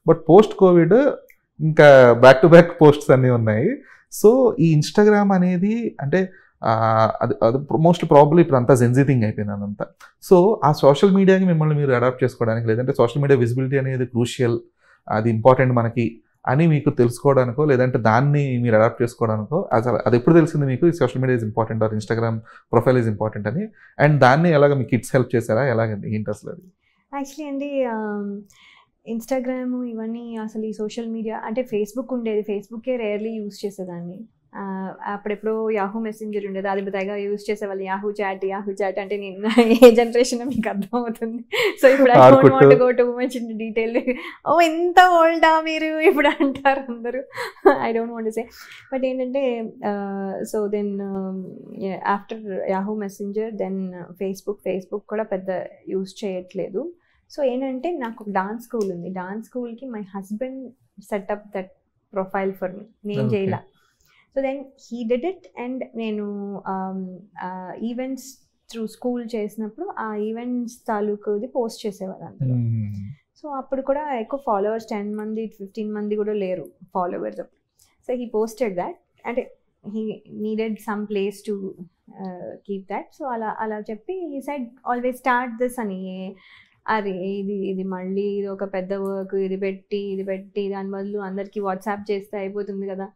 But post Covid ఇంకా back to back posts అన్నీ ఉన్నాయి. సో ఈ ఇన్స్టాగ్రామ్ అనేది అంటే అది అది మోస్ట్ ప్రాబ్లీ ఇప్పుడు అంతా జెన్జీ థింగ్ అయిపోయింది అదంతా. సో ఆ సోషల్ మీడియాకి మిమ్మల్ని మీరు అడాప్ట్ చేసుకోవడానికి, లేదంటే సోషల్ మీడియా విజిబిలిటీ అనేది క్రూషియల్, అది ఇంపార్టెంట్ మనకి అని మీకు తెలుసుకోవడానికో, లేదంటే దాన్ని మీరు అడాప్ట్ చేసుకోవడానికో, అసలు అది ఎప్పుడు తెలిసింది మీకు social media is important or Instagram profile is important అని? అండ్ దాన్ని ఎలాగ మీ కిడ్స్ హెల్ప్ చేశారా, ఎలాగండి ఏంటి అసలు అది? యాక్చువల్లీ అండి ఇన్స్టాగ్రామ్ ఇవన్నీ అసలు ఈ సోషల్ మీడియా అంటే ఫేస్బుక్ ఉండేది, ఫేస్బుక్కే రేర్లీ యూజ్ చేసేదాన్ని. అప్పుడెప్పుడో యాహూ మెసెంజర్ ఉండేది, అది తెగ యూజ్ చేసేవాళ్ళు. యాహూ చాట్ అంటే నేను ఏ జనరేషన్ మీకు అర్థమవుతుంది. సో ఇప్పుడు I don't want go too much in detail. ఓ ఎంత ఓల్డా మీరు ఇప్పుడు అంటారు అందరూ. I don't want say. But ఏంటంటే so then after Yahoo messenger then Facebook కూడా పెద్ద యూజ్ చేయట్లేదు. సో ఏంటంటే నాకు ఒక డాన్స్ స్కూల్ ఉంది. డాన్స్ స్కూల్కి my husband set up that profile for me. నేను చేయాల. So then he did it. And నేను ఈవెంట్స్ త్రూ స్కూల్ చేసినప్పుడు ఆ ఈవెంట్స్ తాలూకుది పోస్ట్ చేసేవారు అందరూ. సో అప్పుడు కూడా ఎక్కువ ఫాలోవర్స్ 10 మంది 15 మంది కూడా లేరు ఫాలోవర్స్ అప్పుడు. So he posted that. అంటే he needed some place to keep that. So అలా చెప్పి he said always start this అని. అరే ఇది మళ్ళీ ఇది ఒక పెద్ద వర్క్, ఇది పెట్టి దాని బదులు అందరికీ వాట్సాప్ చేస్తే అయిపోతుంది కదా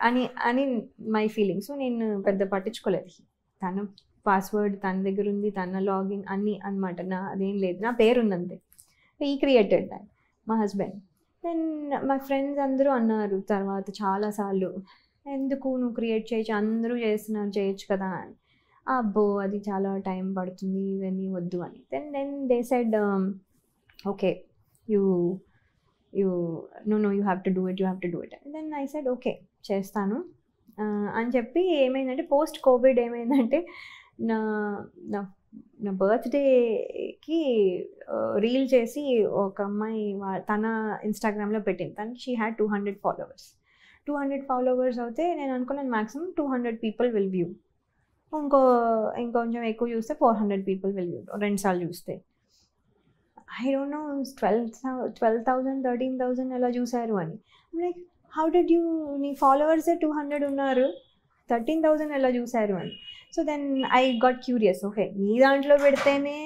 అని మై ఫీలింగ్. సో నేను పెద్ద పట్టించుకోలేదు. తన పాస్వర్డ్ తన దగ్గర ఉంది, తన లాగిన్ అన్నీ అనమాట. అదేం లేదు, నా పేరు ఉంది అంతే. ఈ క్రియేటెడ్ దాట్ మా హస్బెండ్. దెన్ మా ఫ్రెండ్స్ అందరూ అన్నారు తర్వాత చాలాసార్లు, ఎందుకు నువ్వు క్రియేట్ చేయొచ్చు, అందరూ చేయొచ్చు కదా అని. అబ్బో అది చాలా టైం పడుతుంది, ఇవన్నీ వద్దు అని. Then they said okay you have to do it. Then I said okay చేస్తాను అని చెప్పి. ఏమైందంటే పోస్ట్ కోవిడ్ ఏమైందంటే నా బర్త్డేకి రీల్ చేసి ఒక అమ్మాయి తన ఇన్స్టాగ్రామ్లో పెట్టింది. తనకి షీ హ్యాడ్ 200 ఫాలోవర్స్. 200 ఫాలోవర్స్ అయితే నేను అనుకున్నాను మ్యాక్సిమం 200 పీపుల్ విల్ వ్యూ. ఇంకొంచెం ఎక్కువ చూస్తే 400 పీపుల్ విల్ వ్యూ, 2 సార్లు చూస్తే. ఐ డోంట్ నో 12,000 13,000 ఎలా చూసారు అని. లైక్ హౌ డిడ్ యూ, నీ ఫాలోవర్సే 200 ఉన్నారు, 13,000 ఎలా చూసారు అని. So then I got curious. Okay నీ దాంట్లో పెడితేనే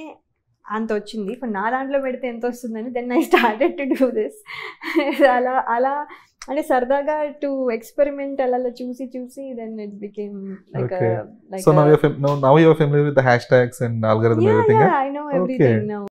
అంత వచ్చింది, ఇప్పుడు నా దాంట్లో పెడితే ఎంత వస్తుందని. Then I started to do this. అలా అంటే సరదాగా టు ఎక్స్పెరిమెంట్ అలా చూసి then it became like So now you're familiar with the hashtags and algorithm, everything? I know everything now.